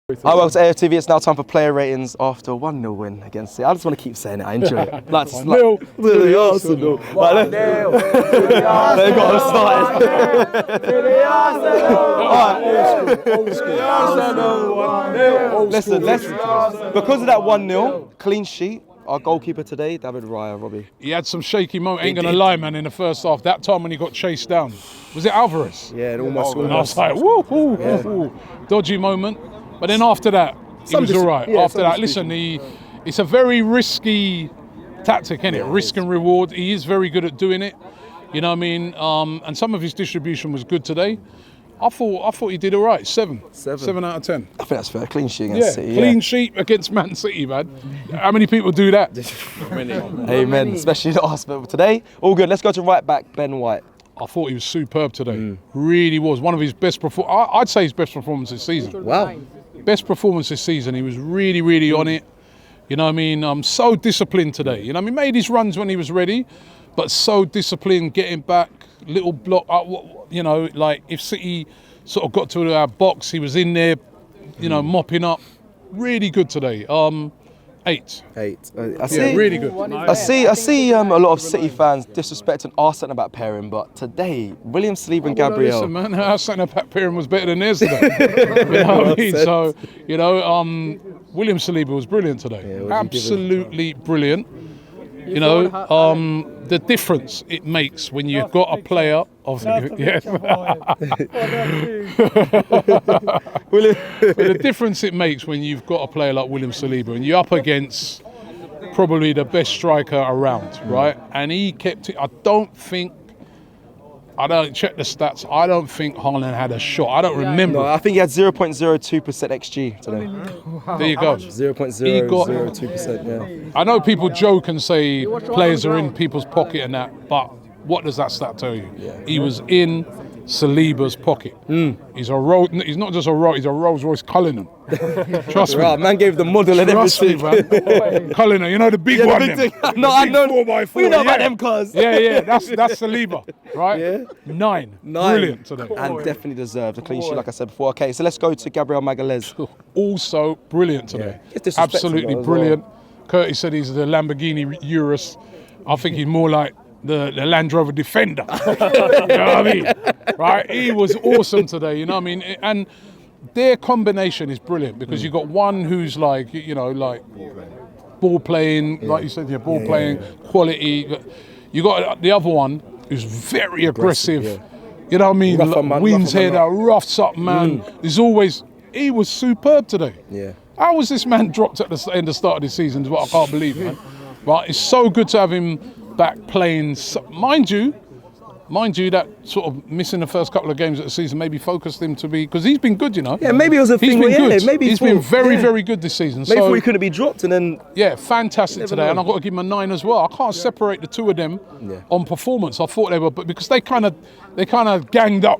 Hi, welcome to AFTV. It's now time for player ratings after a 1-0 win against City. I just want to keep saying it. I enjoy it. Like, to the Arsenal. Like, they got us started. Listen, because of that 1-0 clean sheet, our goalkeeper today, David Raya, Robbie. He had some shaky moments. Ain't gonna lie, man. In the first half, that time when he got chased down, was it Alvarez? Yeah, it almost. And I was like, woo, dodgy moment. But then after that, he was all right. After that, listen, it's a very risky tactic, isn't it? Risk and reward. He is very good at doing it. You know what I mean? And some of his distribution was good today. I thought he did all right. 7 out of 10. I think that's fair. Clean sheet against City. Clean sheet against Man City, man. How many people do that? Amen. Especially the Arsenal. But today, all good. Let's go to right back, Ben White. I thought he was superb today. Really was. One of his best performances. I'd say his best performance this season. Wow. Best performance this season. He was really, really on it. You know what I mean? So disciplined today. You know what I mean? Made his runs when he was ready, but so disciplined, getting back, little block. You know, like if City sort of got to our box, he was in there, you know, mopping up. Really good today. 8. I see, yeah, really good. I see a lot of City fans disrespecting Arsenal about pairing, but today, William Saliba and Gabriel. Listen, man, our centre-back pairing was better than theirs today. You know what I mean? So, you know, William Saliba was brilliant today. Yeah, absolutely brilliant. You know, the difference it makes when you've got a player of the difference it makes when you've got a player like William Saliba and you're up against probably the best striker around, right? And he kept it. I don't check the stats. I don't think Haaland had a shot. I don't remember. No, I think he had 0.02% XG today. There you go. 0.002%, yeah. I know people joke and say players are in people's pocket and that, but what does that stat tell you? Yeah. He was in Saliba's pocket. He's not just a Rolls, he's a Rolls-Royce Cullinan. Trust me. Right, man gave the model and everything. Trust me, man. Cullinan, you know the big one. No, I know. 4x4, We know about them cars. Yeah, that's Saliba, right? Yeah. 9. Brilliant today. And definitely deserved a clean sheet, like I said before. Okay, so let's go to Gabriel Magalhaes. Also brilliant today. Yeah. Absolutely brilliant. Curtis said he's the Lamborghini Urus. I think he's more like the Land Rover Defender. You know what I mean? Right? He was awesome today, you know what I mean? And their combination is brilliant because you've got one who's like, you know, like ball playing, like you said, ball playing, quality. You got the other one who's very aggressive. You know what I mean? Wins head out, roughs up, man. He was superb today. Yeah. How was this man dropped at the end of start of the season is what I can't believe, man. Right? It's so good to have him back playing. Mind you, that sort of missing the first couple of games of the season maybe focused him to be, because he's been good, you know. Yeah, maybe it was a thing. He's been very good this season. Maybe so, he couldn't be dropped and then. Yeah, fantastic today, and I've got to give him a 9 as well. I can't separate the two of them on performance. I thought they were, but because they kind of ganged up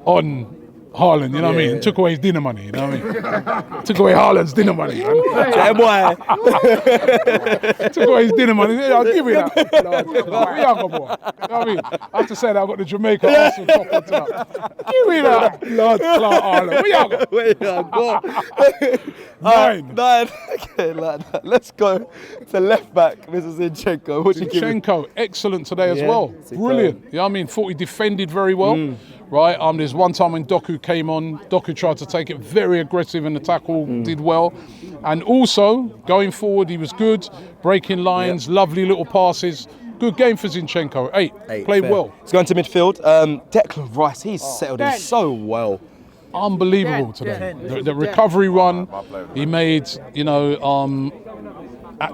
on Haaland, you know what I mean? Yeah. Took away his dinner money, you know what I mean? Took away Haaland's dinner money, man. Yeah, boy. Took away his dinner money. I'll give you that. Boy. You know what I mean? I have to say that I've got the Jamaica Arsenal top on top. Give me that. Lord Clark Haaland. Where you go? 9. Okay, like that. Let's go to left back, Mr. Zinchenko. Zinchenko, excellent today as well. Brilliant. You know what I mean? Thought he defended very well. Right, there's one time when Doku came on, Doku tried to take it very aggressive and the tackle did well. And also, going forward, he was good, breaking lines, lovely little passes. Good game for Zinchenko, 8 played fair. well. He's going to midfield. Declan Rice, he's settled in so well. Unbelievable today. The recovery run he made, you know,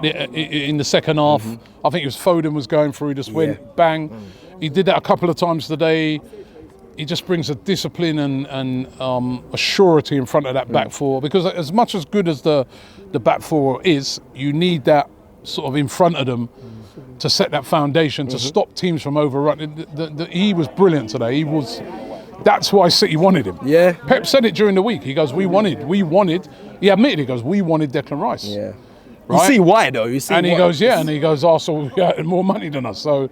in the second half. I think it was Foden was going through, he just went bang. He did that a couple of times today. He just brings a discipline and a surety in front of that back four, because as much as good as the back four is, you need that sort of in front of them to set that foundation to stop teams from overrunning. He was brilliant today. That's why City wanted him. Yeah. Pep said it during the week. He goes, we wanted. He admitted, he goes, we wanted Declan Rice. Yeah. Right? You see why though? He goes, and he goes, Arsenal had more money than us. So,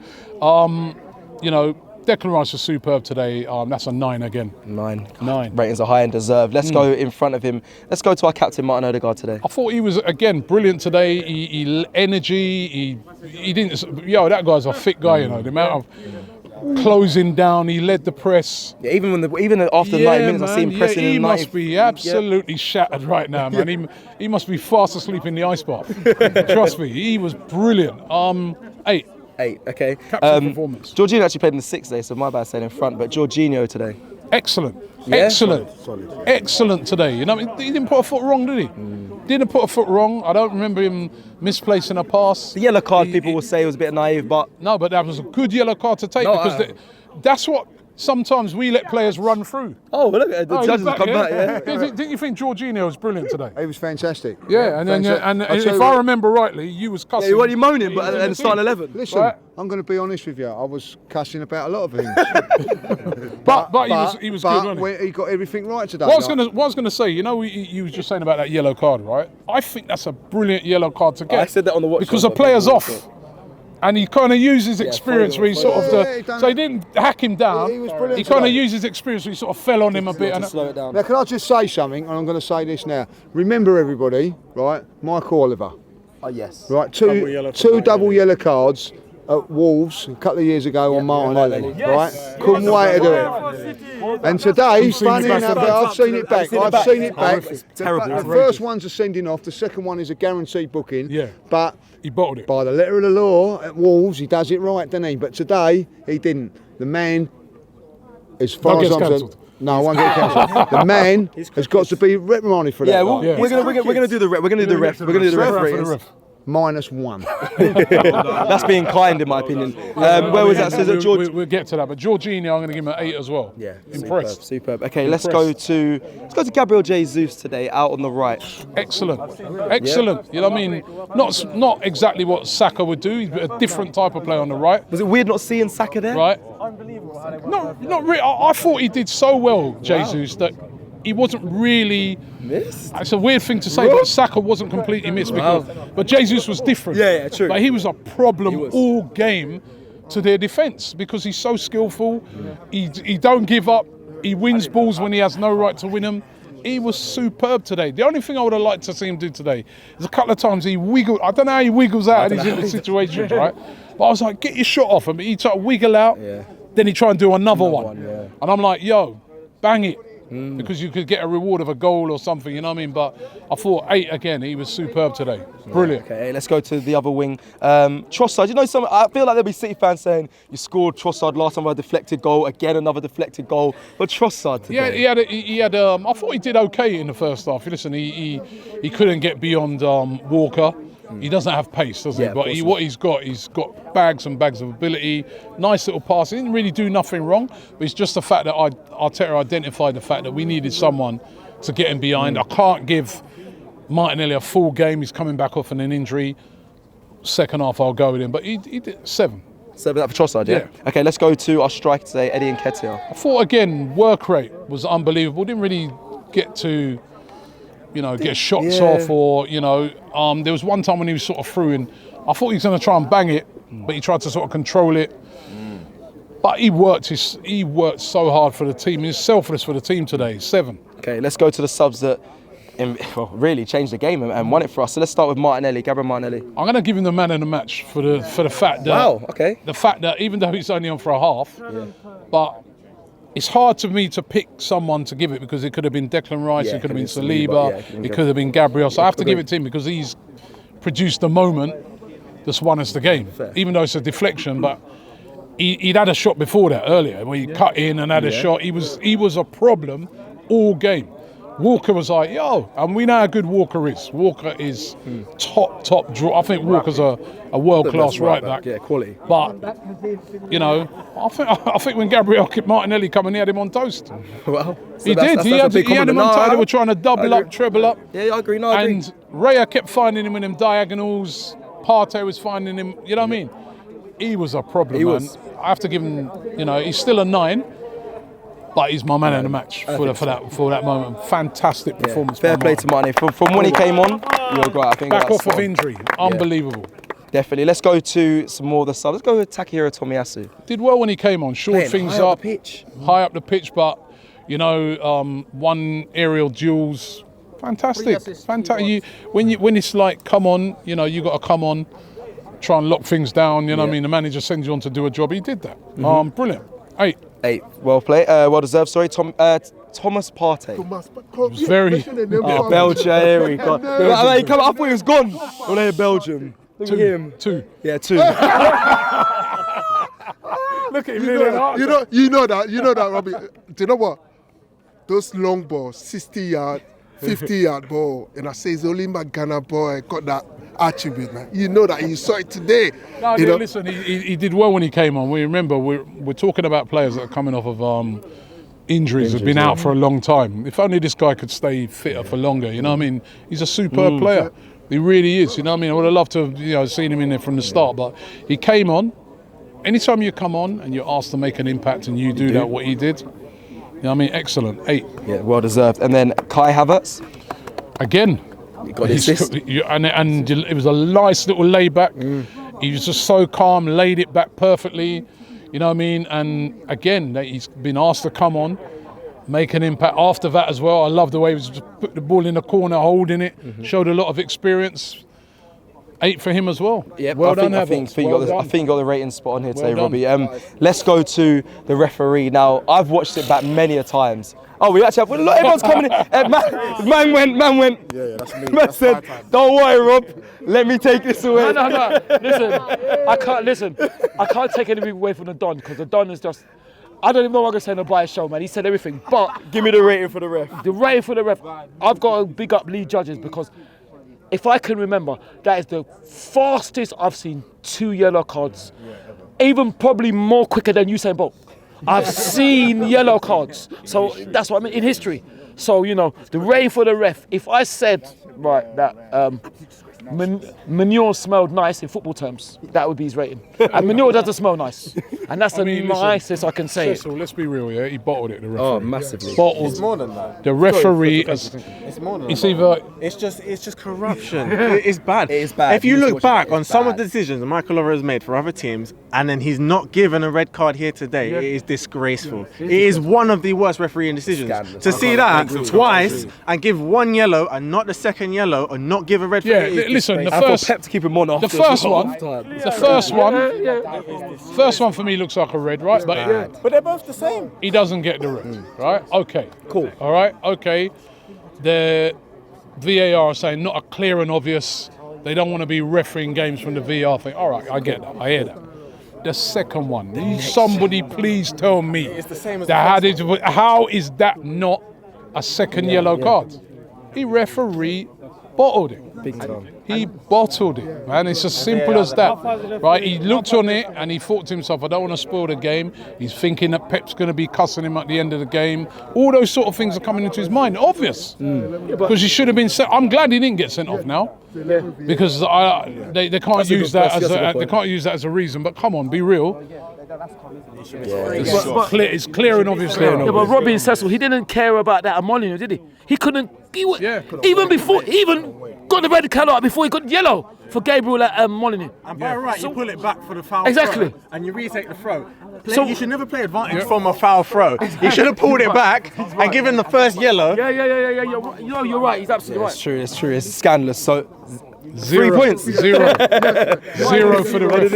you know, Declan Rice was superb today. That's a 9 again. 9. 9. Ratings are high and deserved. Let's go in front of him. Let's go to our captain, Martin Odegaard, today. I thought he was, again, brilliant today. He energy, he didn't... Yo, that guy's a fit guy, you know. The amount of closing down, he led the press. Yeah, even after 90 minutes, I see him pressing he in must be absolutely shattered right now, man. He must be fast asleep in the ice bath. Trust me, he was brilliant. 8. 8, okay. Captain performance. Jorginho actually played in the 6th day, so my bad saying in front, but Jorginho today. Excellent. Yeah? Excellent. Solid. Excellent today. You know, he didn't put a foot wrong, did he? Didn't put a foot wrong. I don't remember him misplacing a pass. The yellow card, people will say, was a bit naive, but... No, but that was a good yellow card to take because that's what sometimes we let players run through. Oh, well, look at it. The judges have come back, yeah. Didn't you think Jorginho was brilliant today? He was fantastic. Yeah, and if I remember rightly, you was cussing. Yeah, you weren't moaning, but at the start 11. Listen, Right. I'm going to be honest with you. I was cussing about a lot of things. But he was good, wasn't he? He got everything right today. What I was gonna say, you know, you was just saying about that yellow card, right? I think that's a brilliant yellow card to get. I said that on the watch because the show, player's but- off, and he kind of used his experience where he sort of. So he didn't hack him down. He was brilliant He kind of today. used his experience where he sort of fell on him a bit. To slow it down. Now, can I just say something? And I'm going to say this now. Remember, everybody, right? Michael Oliver, Oh, yes. right? Double yellow for Two Martinelli. double yellow cards at Wolves a couple of years ago on Martinelli, Yes. right? Couldn't wait to do it. And today, funny enough, I've seen it back. I've seen it back. Terrible. The first one's a sending off. The second one is a guaranteed booking. Yeah. But He bottled it. by the letter of the law at Wolves, he does it right, doesn't he? But today, he didn't. The man, as far That as gets I'm concerned, cancelled. no, I won't get cancelled. The man has got to be reprimanded for that. Yeah, right? we're gonna do the ref. We're gonna do the ref. We're gonna do the ref ratings. -1. That's being kind, in my opinion. Where was that? So is it George? We'll get to that, but Jorginho, I'm going to give him an 8 as well. Yeah, Impressed. Superb. Okay, let's go to Gabriel Jesus today, out on the right. Excellent. You know what I mean? Not exactly what Saka would do. He's a different type of player on the right. Was it weird not seeing Saka there? Right? Not really. I thought he did so well, Jesus, that he wasn't really Missed? It's a weird thing to say, but Saka wasn't completely missed but Jesus was different. Yeah, true. But he was a problem all game to their defence because he's so skillful. He don't give up. He wins balls when he has no right to win them. He was superb today. The only thing I would have liked to see him do today is a couple of times he wiggled. I don't know how he wiggles out of these situations, right? But I was like, get your shot off him. He tried to wiggle out, then he tried and do another one. And I'm like, yo, bang it. Because you could get a reward of a goal or something, you know what I mean? But I thought 8 again, he was superb today. Brilliant. Okay, let's go to the other wing. Trossard, you know, I feel like there'll be City fans saying, you scored Trossard last time with a deflected goal, again another deflected goal. But Trossard today. Yeah, he had. I thought he did okay in the first half. Listen, he couldn't get beyond Walker. He doesn't have pace, does he? But what he's got bags and bags of ability. Nice little pass. He didn't really do nothing wrong. But it's just the fact that Arteta identified the fact that we needed someone to get him behind. I can't give Martinelli a full game. He's coming back off an injury. Second half, I'll go with him. But he did 7. So that for Trossard, yeah? Okay, let's go to our striker today, Eddie Nketiah. I thought, again, work rate was unbelievable. Didn't really get to... get shots off or, there was one time when he was sort of through and I thought he was going to try and bang it, but he tried to sort of control it. But he worked so hard for the team. He's selfless for the team today, 7. Okay, let's go to the subs that really changed the game and won it for us. So let's start with Martinelli, Gabriel Martinelli. I'm going to give him the man of the match for the fact that... The fact that even though he's only on for a half, but... It's hard to me to pick someone to give it because it could have been Declan Rice, it could have been Saliba, it could have been Gabriel. So I have to give it to him because he's produced the moment that's won us the game. Even though it's a deflection, but he'd had a shot before that earlier where he cut in and had a shot. He was a problem all game. Walker was like, yo, and we know how good Walker is. Walker is top draw. I think Walker's a world-class right back. Yeah, quality. But, I think when Gabriel Martinelli come in, he had him on toast. Well, so he did. He had him on toast. They were trying to double up, treble up. Yeah, I agree. I agree. And Raya kept finding him in them diagonals. Partey was finding him. You know what I mean? He was a problem, man. I have to give him, he's still a 9. But he's my man in the match for that moment. Fantastic performance. Fair play to Martinelli. From when he came on, you were great. I think back off of injury. Unbelievable. Definitely. Let's go to some more of the subs. Let's go with Takahiro Tomiyasu. Did well when he came on. Short Playing things high up. pitch. High up the pitch, but, you know, won aerial duels. Fantastic. Fantastic. When it's like, come on, you know, you got to come on, try and lock things down. You know what I mean? The manager sends you on to do a job. He did that. Brilliant. 8. 8. Well played. Well deserved. Sorry, Thomas Partey. was very- Belgium. Here we go. I thought he was gone. Well, here, Belgium. Look at him. 2. Yeah, 2. Look at him. You know that, Robbie. Do you know what? Those long balls, 60-yard, 50-yard ball, and I say it's only my Ghana boy got that attribute, man. You know that you saw it today. No, you know? listen, he did well when he came on. We remember we're talking about players that are coming off of injuries, have been out for a long time. If only this guy could stay fitter for longer, you know what I mean? He's a superb player. He really is, you know what I mean? I would have loved to have seen him in there from the start, but he came on. Anytime you come on and you're asked to make an impact and you do that, what he did, you know what I mean? Excellent. 8. Yeah, well deserved. And then Kai Havertz. Again, He got the assist. and it was a nice little layback. He was just so calm, laid it back perfectly. You know what I mean? And again, he's been asked to come on, make an impact after that as well. I love the way he was just put the ball in the corner, holding it. Showed a lot of experience. 8 for him as well. Yeah, well done, I think you got the rating spot on here today, done. Robbie. Let's go to the referee now. I've watched it back many a times. Oh, we actually have. Look, everyone's coming in. Man went. Yeah, that's me. Man said, "Don't worry, Rob. Let me take this away." No. Listen, I can't take anything away from the Don because the Don is just. I don't even know what I'm going to say on the Bias show, man. He said everything. But Give me the rating for the ref. the rating for the ref, I've got to big up lead judges because if I can remember, that is the fastest I've seen 2 yellow cards. Even probably more quicker than Usain Bolt. I've seen yellow cards. So that's what I mean in history. So, you know, the rating for the ref, if I said, right, that manure smelled nice in football terms, that would be his rating. And manure doesn't smell nice. And that's the nicest I can say it. Cecil, let's be real, yeah? He bottled it, the referee. Oh, massively. Bottled. It's more than that. The referee is. It's more than It's that. either. It's just corruption. It's bad. It is bad. If you You look watch it, back it's on some of bad. the decisions that Michael Oliver has made for other teams, and then he's not given a red card here today, it is disgraceful. It is one of the worst refereeing decisions. Scandalous. To see that twice and give 1 yellow and not the second yellow, and not give a red. Yeah, it is listen, the disgraceful. And first. for Pep to keep him on after The first one, half-time. first one for me looks like a red, right? But But they're both the same. he doesn't get the red, right? Okay, cool. All right, okay. The VAR are saying not a clear and obvious. They don't want to be refereeing games from the VAR thing. All right, I get that. I hear that. The second one, somebody please tell me It's the same as how is that not a second yellow card? He referee bottled it. Big time. He bottled it, man. It's as simple as that, right? He looked on it and he thought to himself, I don't want to spoil the game. He's thinking that Pep's going to be cussing him at the end of the game. All those sort of things are coming into his mind. Obvious. Because he should have been sent. I'm glad he didn't get sent off now. Because they can't use that as a reason. But come on, be real. It's clear and obvious. Yeah, but Robbie and Cecil, he didn't care about that at Molineux, did he? He couldn't. Even got the red card out before he got yellow for Gabriel at Molineux. And by right, you pull it back for the foul Exactly. throw, and you retake the throw. So- You should never play advantage from a foul throw. He should have pulled it back and given the first yellow. Yeah. You're right. He's absolutely right. It's true. It's scandalous. So, 0 3 points. 0 for the ref.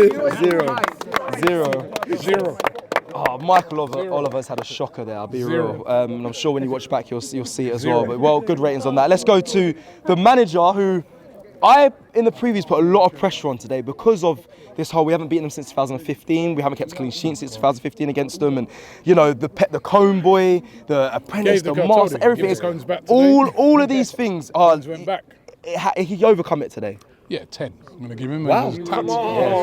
0. Oh, Michael Oliver's had a shocker there, I'll be real. And I'm sure when you watch back, you'll see it as well. But, well, good ratings on that. Let's go to the manager who in the previews, put a lot of pressure on today because of this whole, we haven't beaten them since 2015, we haven't kept a clean sheet since 2015 against them, and, you know, the cone boy, the apprentice, the master, everything. Gave the cones back today. All of these things are, Went back. he overcome it today. Yeah, 10. I'm going to give him Wow.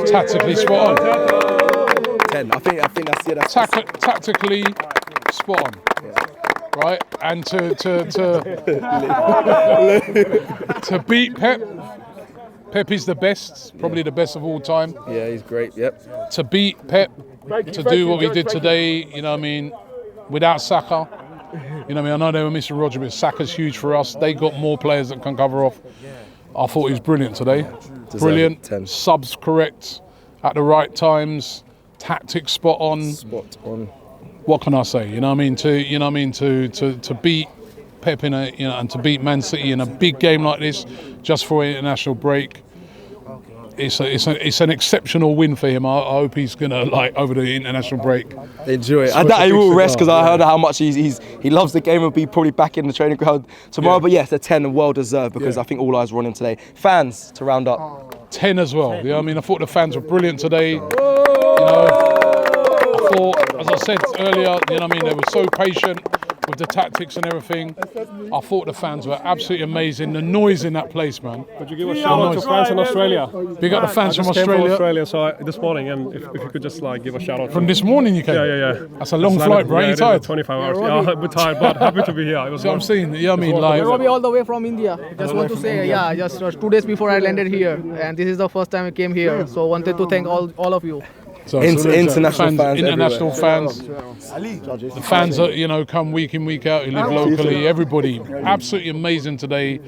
tactically spot on. 10. I think that's Tactically spot on. Right? And to beat Pep. Pep is the best, probably the best of all time. Yeah, he's great. Yep. To beat Pep, to do what we did today, you know what I mean, without Saka. You know what I mean? I know they were missing Roger, but Saka's huge for us. They got more players that can cover off. I thought he was brilliant today. brilliant. 10. Subs correct at the right times. Tactics spot on. Spot on. What can I say? You know what I mean? To beat Pep and to beat Man City in a big game like this, just for an international break. It's an exceptional win for him. I hope he's gonna over the international break. Enjoy it. I doubt he will rest because I heard how much he loves the game and will be probably back in the training ground tomorrow. But yes, a 10 and well deserved because I think all eyes were on him today. Fans to round up. 10 as well. You know what I mean? I thought the fans were brilliant today. You know, I thought, as I said earlier, you know what I mean? They were so patient with the tactics and everything. I thought the fans were absolutely amazing. The noise in that place, man. Could you give a shout out to fans in Australia? Big up the fans from Came from Australia. Australia, so this morning, and if you could just give a shout out. From this morning you came? Yeah. That's a long flight, bro. You tired? 25 hours. Yeah, I'm a bit tired, but happy to be here. It was So I'm saying, yeah, I mean, Robbie all the way from India. Just want to say, just 2 days before I landed here, and this is the first time I came here. So wanted to thank all of you. So international fans, international fans. The fans that come week in, week out, who live locally. Everybody, absolutely amazing today.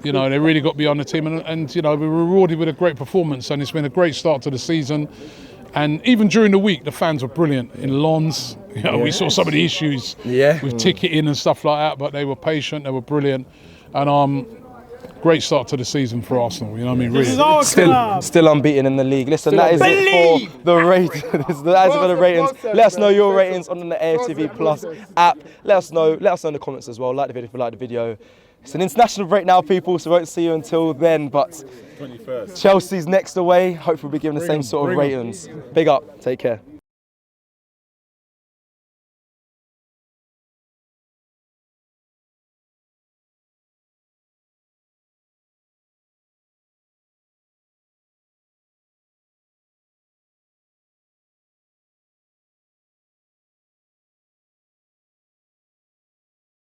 They really got beyond the team, and we were rewarded with a great performance, and it's been a great start to the season. And even during the week, the fans were brilliant in Lons. We saw some of the issues with ticketing and stuff like that, but they were patient, they were brilliant, and great start to the season for Arsenal. You know what I mean? Really. Still unbeaten in the league. Listen, that is it for the ratings. That is for the ratings. Let us know your ratings on the AFTV Plus app. Let us know in the comments as well. Like the video if you like the video. It's an international break now, people, so won't see you until then. But 21st. Chelsea's next away. Hopefully we'll be given the same sort of ratings. Big up. Take care.